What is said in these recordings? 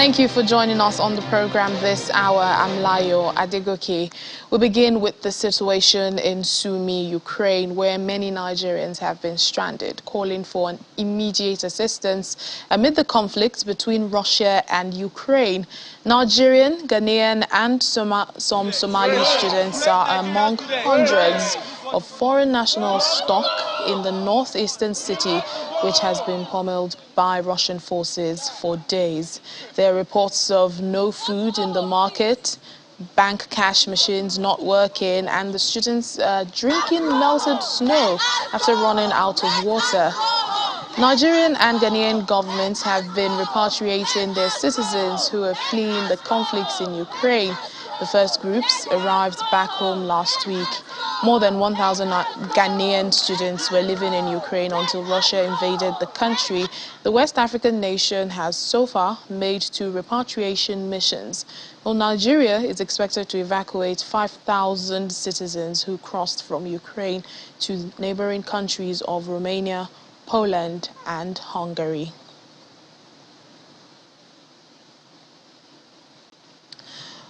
Thank you for joining us on the program this hour. I'm Layo Adegoke. We begin with the situation in Sumy, Ukraine, where many Nigerians have been stranded, calling for an immediate assistance amid the conflict between Russia and Ukraine. Nigerian, Ghanaian and some Somali students are among hundreds of foreign nationals stuck in the northeastern city, which has been pummeled by Russian forces for days. There are reports of no food in the market, bank cash machines not working, and the students drinking melted snow after running out of water. Nigerian and Ghanaian governments have been repatriating their citizens who are fleeing the conflicts in Ukraine. The first groups arrived back home last week. More than 1,000 Ghanaian students were living in Ukraine until Russia invaded the country. The West African nation has so far made 2 repatriation missions. Well, Nigeria is expected to evacuate 5,000 citizens who crossed from Ukraine to neighboring countries of Romania, Poland and Hungary.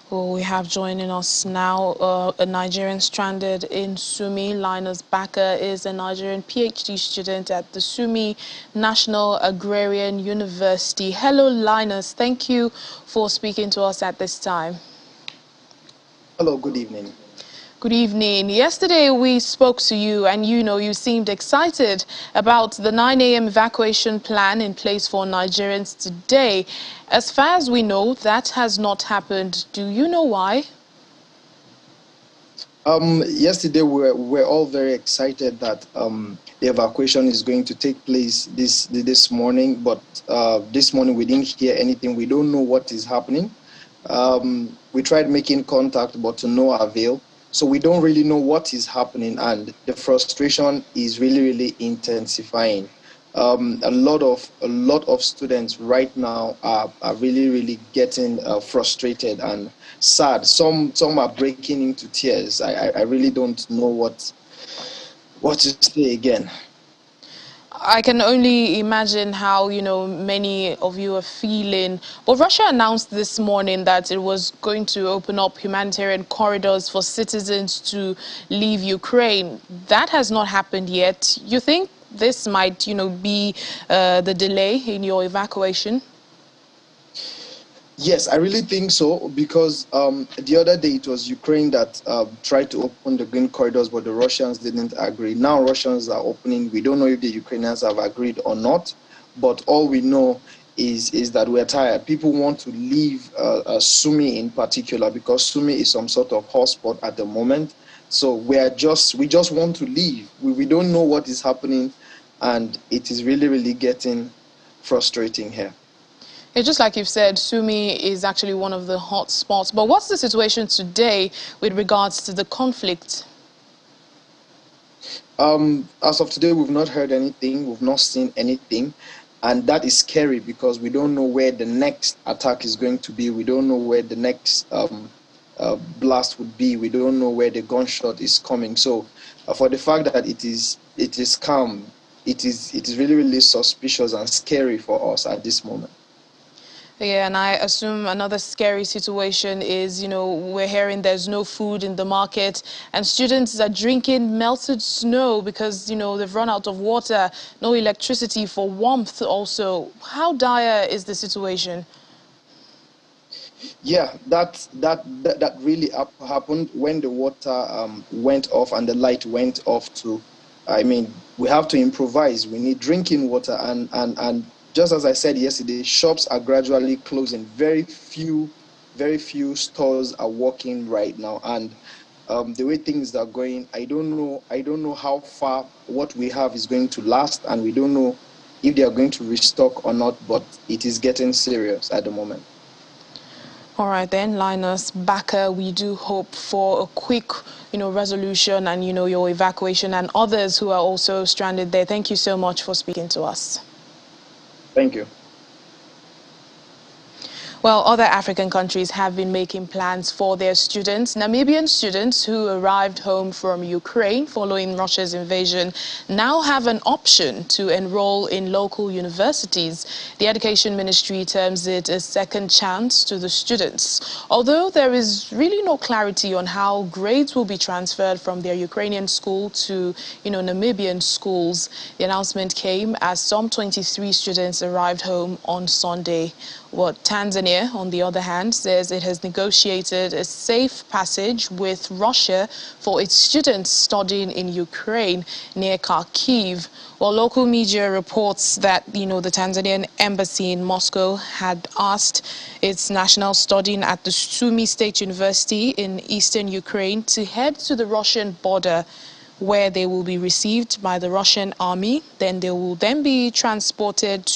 Well, we have joining us now a Nigerian stranded in Sumy. Linus Bakker is a Nigerian PhD student at the Sumy National Agrarian University. Hello, Linus. Thank you for speaking to us at this time. Hello, good evening. Good evening. Yesterday we spoke to you and you seemed excited about the 9 a.m. evacuation plan in place for Nigerians today. As far as we know, that has not happened. Do you know why? Yesterday we were all very excited that the evacuation is going to take place this morning, but this morning we didn't hear anything. We don't know what is happening. We tried making contact, but to no avail. So we don't really know what is happening, and the frustration is really intensifying. A lot of students right now are really getting frustrated and sad. Some are breaking into tears. I really don't know what to say again. I can only imagine how, many of you are feeling. But Russia announced this morning that it was going to open up humanitarian corridors for citizens to leave Ukraine. That has not happened yet. You think this might, be the delay in your evacuation? Yes, I really think so, because the other day it was Ukraine that tried to open the green corridors, but the Russians didn't agree. Now Russians are opening. We don't know if the Ukrainians have agreed or not, but all we know is that we're tired. People want to leave Sumy in particular, because Sumy is some sort of hotspot at the moment. So we just want to leave. We don't know what is happening, and it is really getting frustrating here. It's just like you've said, Sumy is actually one of the hot spots. But what's the situation today with regards to the conflict? As of today, we've not heard anything. We've not seen anything. And that is scary, because we don't know where the next attack is going to be. We don't know where the next blast would be. We don't know where the gunshot is coming. So for the fact that it is calm, it is really suspicious and scary for us at this moment. Yeah, and I assume another scary situation is, we're hearing there's no food in the market and students are drinking melted snow because, they've run out of water, no electricity for warmth also. How dire is the situation? Yeah, that really happened when the water went off and the light went off too. I mean, we have to improvise. We need drinking water, and just as I said yesterday, shops are gradually closing. Very few stores are working right now, and the way things are going, I don't know how far what we have is going to last, and we don't know if they are going to restock or not. But it is getting serious at the moment. All right then, Linus Bakker, we do hope for a quick, resolution and, your evacuation, and others who are also stranded there. Thank you so much for speaking to us. Thank you. Well, other African countries have been making plans for their students. Namibian students who arrived home from Ukraine following Russia's invasion now have an option to enroll in local universities. The Education Ministry terms it a second chance to the students. Although there is really no clarity on how grades will be transferred from their Ukrainian school to, Namibian schools, the announcement came as some 23 students arrived home on Sunday. Tanzania, on the other hand, says it has negotiated a safe passage with Russia for its students studying in Ukraine near Kharkiv. Local media reports that, the Tanzanian embassy in Moscow had asked its nationals studying at the Sumy State University in eastern Ukraine to head to the Russian border, where they will be received by the Russian army. Then they will then be transported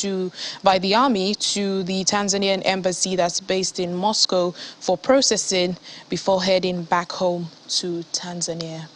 by the army to the Tanzanian embassy that's based in Moscow for processing before heading back home to Tanzania.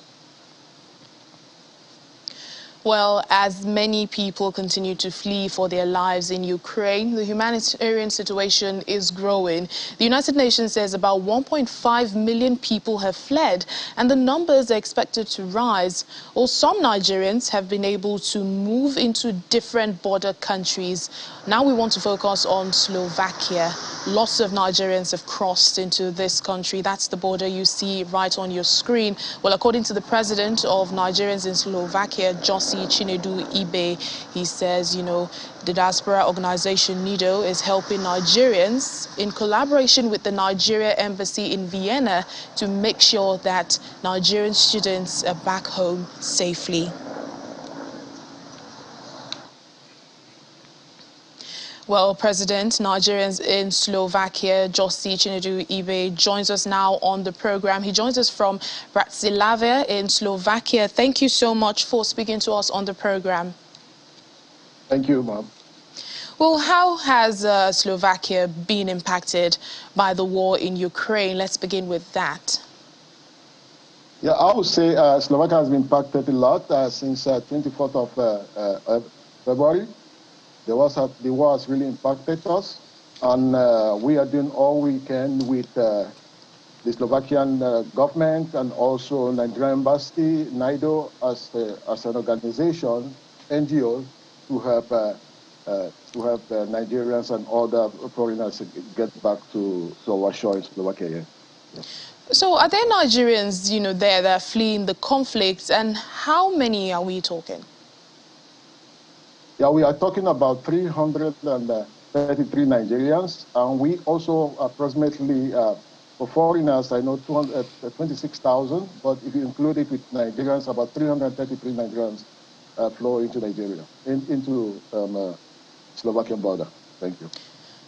Well, as many people continue to flee for their lives in Ukraine, the humanitarian situation is growing. The United Nations says about 1.5 million people have fled, and the numbers are expected to rise. Some Nigerians have been able to move into different border countries. Now we want to focus on Slovakia. Lots of Nigerians have crossed into this country. That's the border you see right on your screen. Well, according to the president of Nigerians in Slovakia, Chinedu Ibe, he says, the diaspora organization NIDO is helping Nigerians in collaboration with the Nigeria embassy in Vienna to make sure that Nigerian students are back home safely. Well, President, Nigerians in Slovakia, Chinedu Ibe, joins us now on the program. He joins us from Bratislava in Slovakia. Thank you so much for speaking to us on the program. Thank you, ma'am. Well, how has Slovakia been impacted by the war in Ukraine? Let's begin with that. Yeah, I would say Slovakia has been impacted a lot since 24th of February. The war has really impacted us, and we are doing all we can with the Slovakian government and also Nigerian embassy, NIDO, as an organization, NGO, to help the Nigerians and other foreigners get back to our shore in Slovakia. Yeah. So are there Nigerians, there that are fleeing the conflict, and how many are we talking? Yeah, we are talking about 333 Nigerians, and we also approximately, for foreigners, I know 26,000, but if you include it with Nigerians, about 333 Nigerians flow into Nigeria, into Slovakian border. Thank you.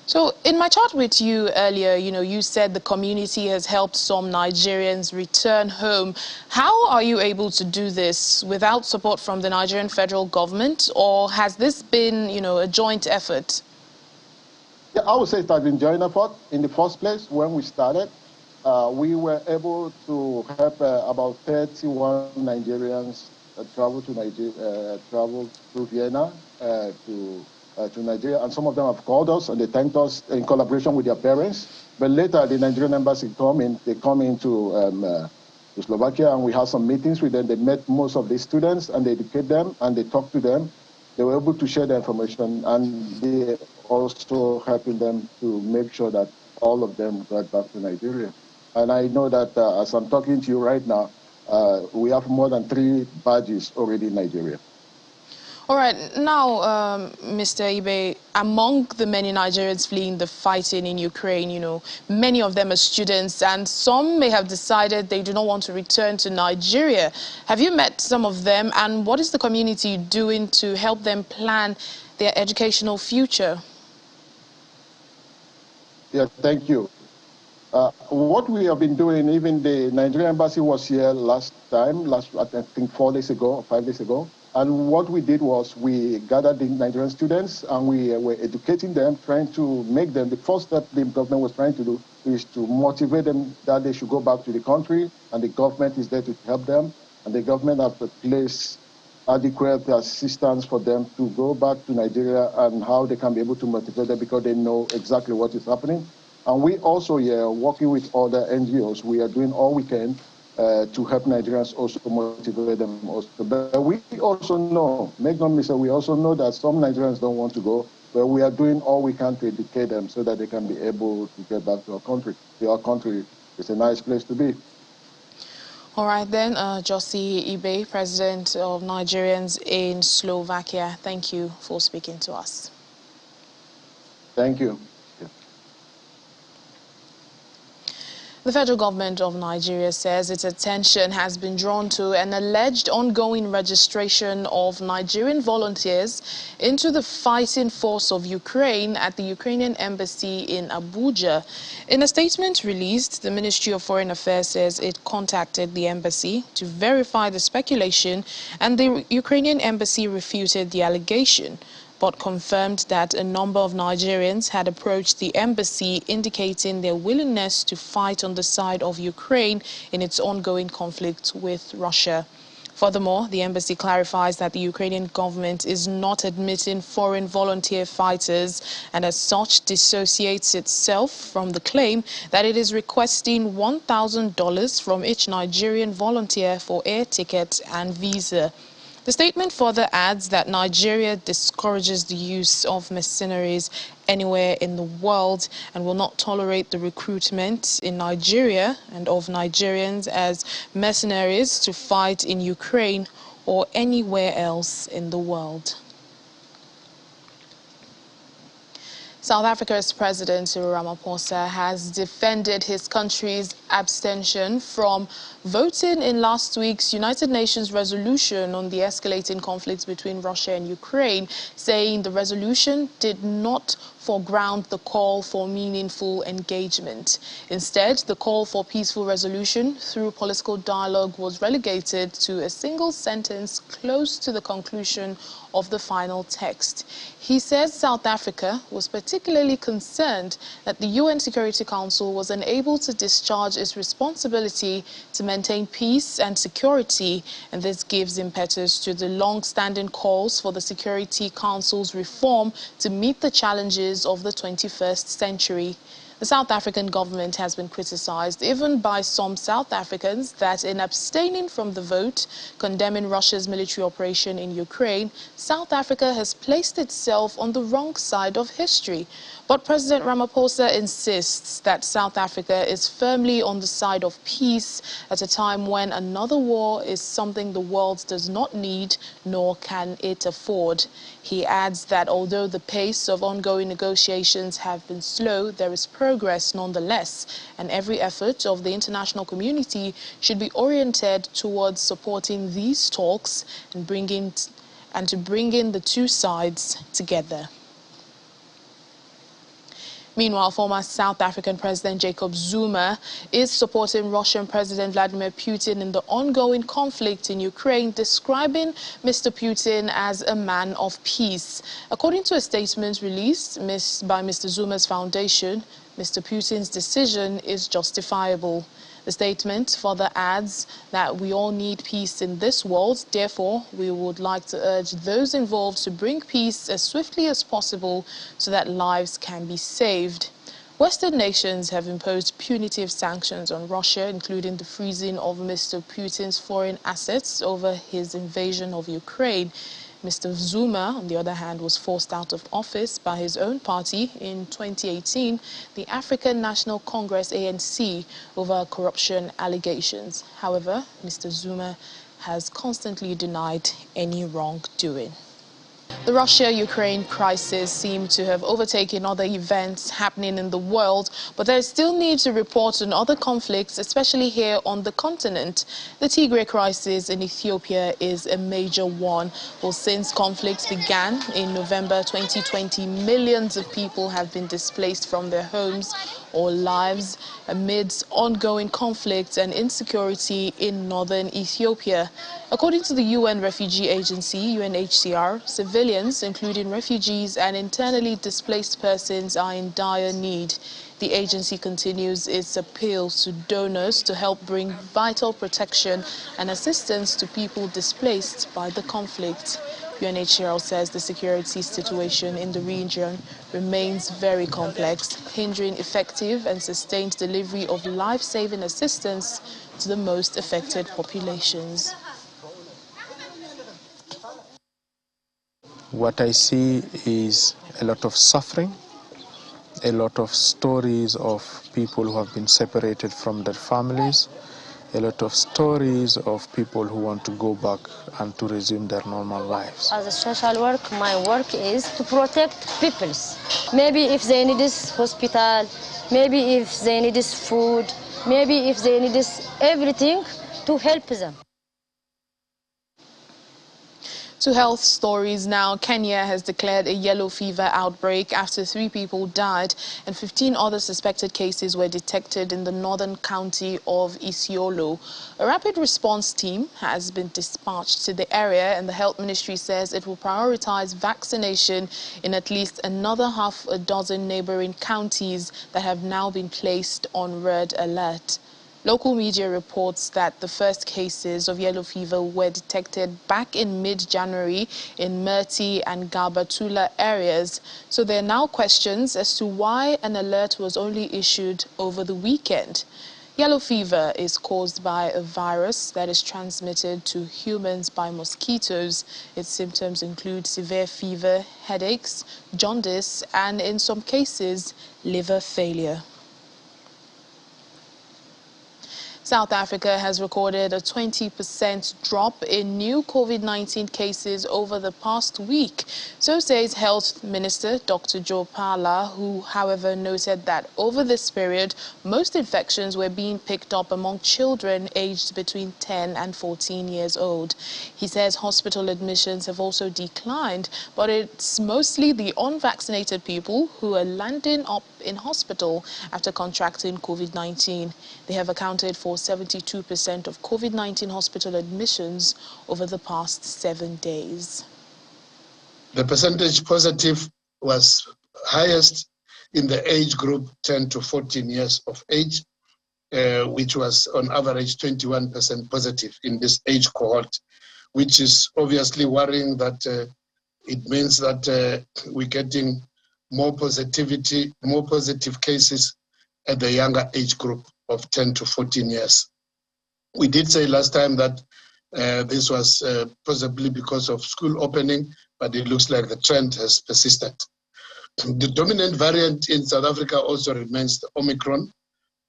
So in my chat with you earlier, you said the community has helped some Nigerians return home. How are you able to do this without support from the Nigerian federal government, or has this been, a joint effort? Yeah, I would say it has been joint effort. In the first place, when we started, we were able to help about 31 Nigerians travel to Vienna to Nigeria, and some of them have called us and they thanked us in collaboration with their parents. But later, the Nigerian embassy come into Slovakia, and we had some meetings with them. They met most of the students and they educate them and they talk to them. They were able to share the information, and they also helping them to make sure that all of them got back to Nigeria. And I know that as I'm talking to you right now, we have more than 3 badges already in Nigeria. All right. Now, Mr. Ibe, among the many Nigerians fleeing the fighting in Ukraine, many of them are students, and some may have decided they do not want to return to Nigeria. Have you met some of them, and what is the community doing to help them plan their educational future? Yeah, thank you. What we have been doing, even the Nigerian embassy was here I think 4 days ago or 5 days ago. And what we did was we gathered the Nigerian students and we were educating them, trying to make them, the first step the government was trying to do is to motivate them that they should go back to the country, and the government is there to help them. And the government has placed adequate assistance for them to go back to Nigeria and how they can be able to motivate them because they know exactly what is happening. And we also, working with other NGOs, we are doing all we can to help Nigerians also motivate them also. But we also know, make no mistake, we also know that some Nigerians don't want to go, but we are doing all we can to educate them so that they can be able to get back to our country. Our country is a nice place to be. All right then, Josie Ibe, President of Nigerians in Slovakia, thank you for speaking to us. Thank you. The federal government of Nigeria says its attention has been drawn to an alleged ongoing registration of Nigerian volunteers into the fighting force of Ukraine at the Ukrainian embassy in Abuja. In a statement released, the Ministry of Foreign Affairs says it contacted the embassy to verify the speculation, and the Ukrainian embassy refuted the allegation, but confirmed that a number of Nigerians had approached the embassy indicating their willingness to fight on the side of Ukraine in its ongoing conflict with Russia. Furthermore, the embassy clarifies that the Ukrainian government is not admitting foreign volunteer fighters and as such dissociates itself from the claim that it is requesting $1,000 from each Nigerian volunteer for air tickets and visa. The statement further adds that Nigeria discourages the use of mercenaries anywhere in the world and will not tolerate the recruitment in Nigeria and of Nigerians as mercenaries to fight in Ukraine or anywhere else in the world. South Africa's President Cyril Ramaphosa has defended his country's abstention from voting in last week's United Nations resolution on the escalating conflict between Russia and Ukraine, saying the resolution did not foreground the call for meaningful engagement. Instead, the call for peaceful resolution through political dialogue was relegated to a single sentence close to the conclusion of the final text. He says South Africa was particularly concerned that the UN Security Council was unable to discharge its responsibility to maintain peace and security, and this gives impetus to the long-standing calls for the Security Council's reform to meet the challenges of the 21st century. The South African government has been criticized, even by some South Africans, that in abstaining from the vote condemning Russia's military operation in Ukraine, South Africa has placed itself on the wrong side of history. But President Ramaphosa insists that South Africa is firmly on the side of peace at a time when another war is something the world does not need, nor can it afford. He adds that although the pace of ongoing negotiations have been slow, there is progress nonetheless, and every effort of the international community should be oriented towards supporting these talks and to bringing the two sides together. Meanwhile, former South African President Jacob Zuma is supporting Russian President Vladimir Putin in the ongoing conflict in Ukraine, describing Mr. Putin as a man of peace. According to a statement released by Mr. Zuma's foundation, Mr. Putin's decision is justifiable. The statement further adds that we all need peace in this world. Therefore, we would like to urge those involved to bring peace as swiftly as possible so that lives can be saved. Western nations have imposed punitive sanctions on Russia, including the freezing of Mr. Putin's foreign assets over his invasion of Ukraine. Mr. Zuma, on the other hand, was forced out of office by his own party in 2018, the African National Congress ANC, over corruption allegations. However, Mr. Zuma has constantly denied any wrongdoing. The Russia-Ukraine crisis seemed to have overtaken other events happening in the world, but there is still need to report on other conflicts, especially here on the continent. The Tigray crisis in Ethiopia is a major one. Well, since conflicts began in November 2020, millions of people have been displaced from their homes or lives amidst ongoing conflicts and insecurity in northern Ethiopia. According to the UN Refugee Agency, UNHCR, civilians, including refugees and internally displaced persons, are in dire need. The agency continues its appeal to donors to help bring vital protection and assistance to people displaced by the conflict. UNHCR says the security situation in the region remains very complex, hindering effective and sustained delivery of life-saving assistance to the most affected populations. What I see is a lot of suffering, a lot of stories of people who have been separated from their families, a lot of stories of people who want to go back and to resume their normal lives. As a social work, my work is to protect peoples. Maybe if they need this hospital, maybe if they need this food, maybe if they need this everything to help them. To health stories now, Kenya has declared a yellow fever outbreak after 3 people died and 15 other suspected cases were detected in the northern county of Isiolo. A rapid response team has been dispatched to the area, and the health ministry says it will prioritize vaccination in at least another half a dozen neighboring counties that have now been placed on red alert. Local media reports that the first cases of yellow fever were detected back in mid-January in Merti and Garbatula areas. So there are now questions as to why an alert was only issued over the weekend. Yellow fever is caused by a virus that is transmitted to humans by mosquitoes. Its symptoms include severe fever, headaches, jaundice, and in some cases, liver failure. South Africa has recorded a 20% drop in new COVID-19 cases over the past week. So says Health Minister Dr. Joe Pala, who, however, noted that over this period, most infections were being picked up among children aged between 10 and 14 years old. He says hospital admissions have also declined, but it's mostly the unvaccinated people who are landing up in hospital after contracting COVID-19. They have accounted for 72% of COVID-19 hospital admissions over the past 7 days. The percentage positive was highest in the age group 10 to 14 years of age, which was on average 21% positive in this age cohort, which is obviously worrying that it means that we're getting more positivity, more positive cases at the younger age group of 10 to 14 years. We did say last time that this was possibly because of school opening, but it looks like the trend has persisted. The dominant variant in South Africa also remains the Omicron,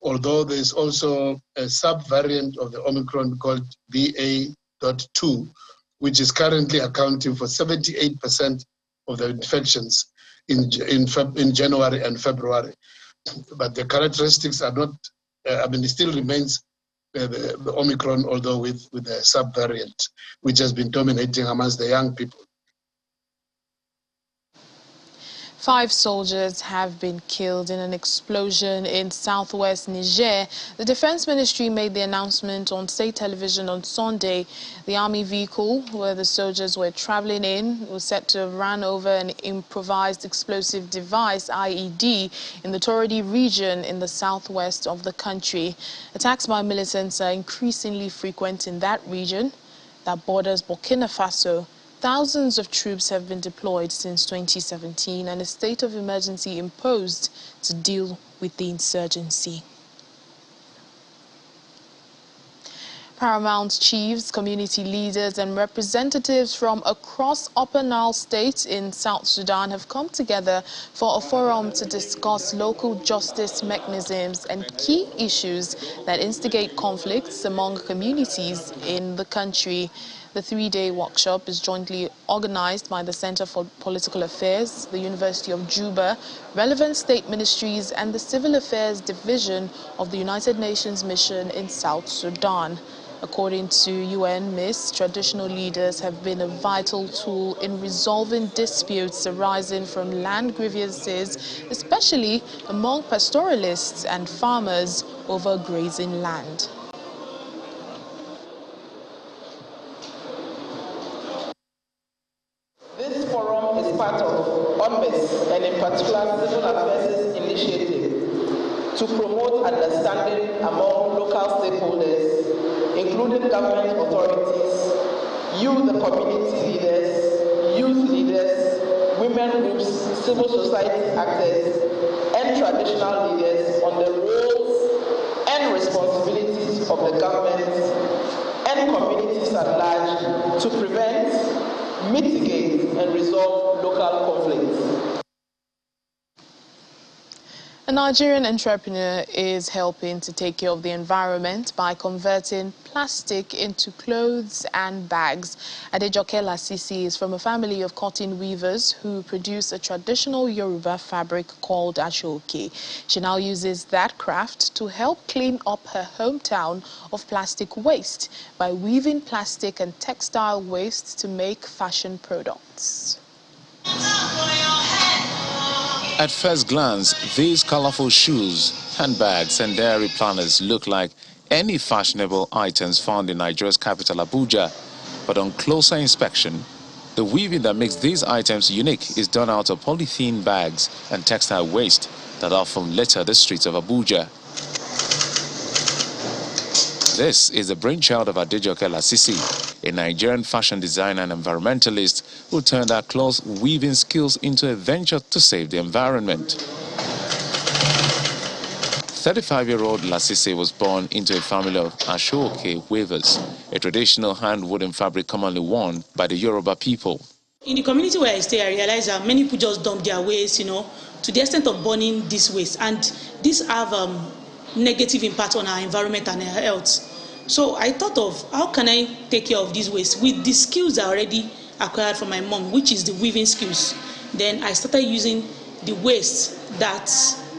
although there's also a sub-variant of the Omicron called BA.2, which is currently accounting for 78% of the infections in January and February. But the characteristics are not, it still remains the Omicron, although with a sub-variant, which has been dominating amongst the young people. 5 soldiers have been killed in an explosion in southwest Niger. The Defense Ministry made the announcement on state television on Sunday. The army vehicle where the soldiers were traveling in was said to have run over an improvised explosive device, IED, in the Torodi region in the southwest of the country. Attacks by militants are increasingly frequent in that region that borders Burkina Faso. Thousands of troops have been deployed since 2017 and a state of emergency imposed to deal with the insurgency. Paramount chiefs, community leaders and representatives from across Upper Nile states in South Sudan have come together for a forum to discuss local justice mechanisms and key issues that instigate conflicts among communities in the country. The 3-day workshop is jointly organized by the Center for Political Affairs, the University of Juba, relevant state ministries and the Civil Affairs Division of the United Nations Mission in South Sudan. According to UN MIS, traditional leaders have been a vital tool in resolving disputes arising from land grievances, especially among pastoralists and farmers over grazing land. This forum is part of UNMIS and in particular Civil Affairs initiative to promote understanding among local stakeholders, including government authorities, you, the community leaders, youth leaders, women groups, civil society actors, and traditional leaders on the roles and responsibilities of the government and communities at large to prevent, mitigate, and resolve local conflicts. A Nigerian entrepreneur is helping to take care of the environment by converting plastic into clothes and bags. Adejoke Lasisi is from a family of cotton weavers who produce a traditional Yoruba fabric called ashoke. She now uses that craft to help clean up her hometown of plastic waste by weaving plastic and textile waste to make fashion products. At first glance, these colorful shoes, handbags and dairy planners look like any fashionable items found in Nigeria's capital, Abuja. But on closer inspection, the weaving that makes these items unique is done out of polythene bags and textile waste that often litter the streets of Abuja. This is the brainchild of Adejoke Lasisi, a Nigerian fashion designer and environmentalist who turned her cloth weaving skills into a venture to save the environment. 35-year-old Lasisi was born into a family of ashoke weavers, a traditional hand-woven fabric commonly worn by the Yoruba people. In the community where I stay, I realize that many people just dump their waste, to the extent of burning this waste. And these have negative impact on our environment and our health. So I thought of how can I take care of this waste with the skills I already acquired from my mom, which is the weaving skills. Then I started using the waste that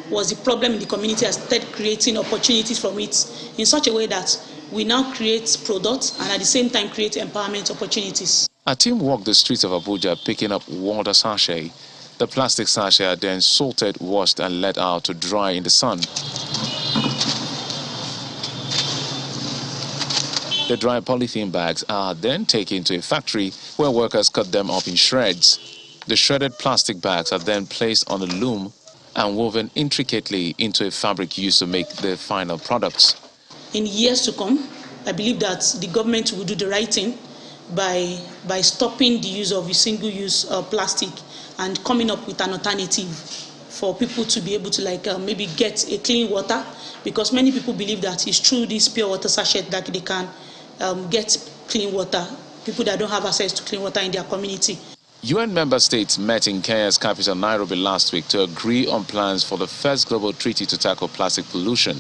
was the problem in the community. I started creating opportunities from it in such a way that we now create products and at the same time create empowerment opportunities. A team walked the streets of Abuja picking up water sachet. The plastic sachet are then sorted, washed and let out to dry in the sun. The dry polythene bags are then taken to a factory where workers cut them up in shreds. The shredded plastic bags are then placed on a loom and woven intricately into a fabric used to make the final products. In years to come, I believe that the government will do the right thing by stopping the use of single-use plastic and coming up with an alternative for people to be able to maybe get a clean water, because many people believe that it's through this pure water sachet that they can get clean water, people that don't have access to clean water in their community. UN member states met in Kenya's capital Nairobi last week to agree on plans for the first global treaty to tackle plastic pollution.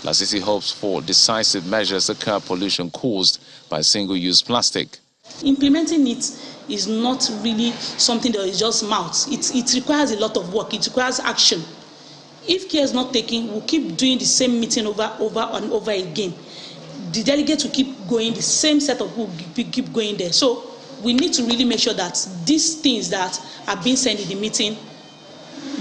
Lasisi hopes for decisive measures to curb pollution caused by single-use plastic. Implementing it is not really something that is just mouth. It requires a lot of work. It requires action. If care is not taken, we'll keep doing the same meeting over and over again. The delegates will keep going, the same set of people will keep going there. So we need to really make sure that these things that are being said in the meeting,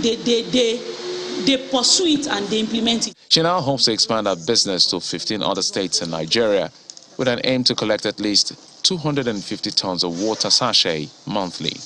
they pursue it and they implement it. She now hopes to expand her business to 15 other states in Nigeria with an aim to collect at least 250 tons of water sachet monthly.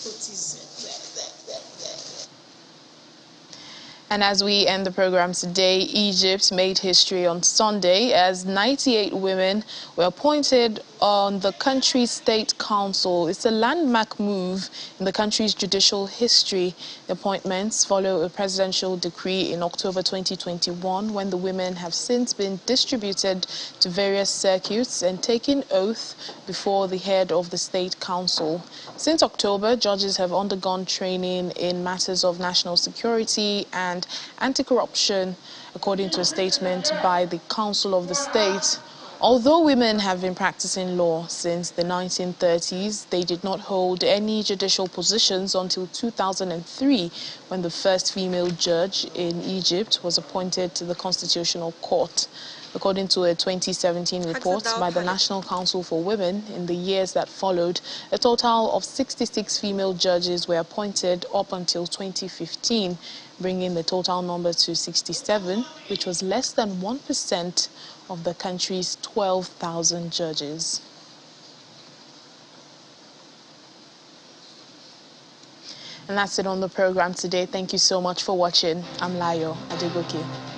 And as we end the program today, Egypt made history on Sunday as 98 women were appointed on the country's state council. It's a landmark move in the country's judicial history. The appointments follow a presidential decree in October 2021 when the women have since been distributed to various circuits and taken oath before the head of the state council. Since October, judges have undergone training in matters of national security and anti-corruption, according to a statement by the Council of the State. Although women have been practicing law since the 1930s, they did not hold any judicial positions until 2003, when the first female judge in Egypt was appointed to the Constitutional Court. According to a 2017 report by the National Council for Women, in the years that followed, a total of 66 female judges were appointed up until 2015, bringing the total number to 67, which was less than 1% of the country's 12,000 judges. And that's it on the program today. Thank you so much for watching. I'm Layo Adegoke.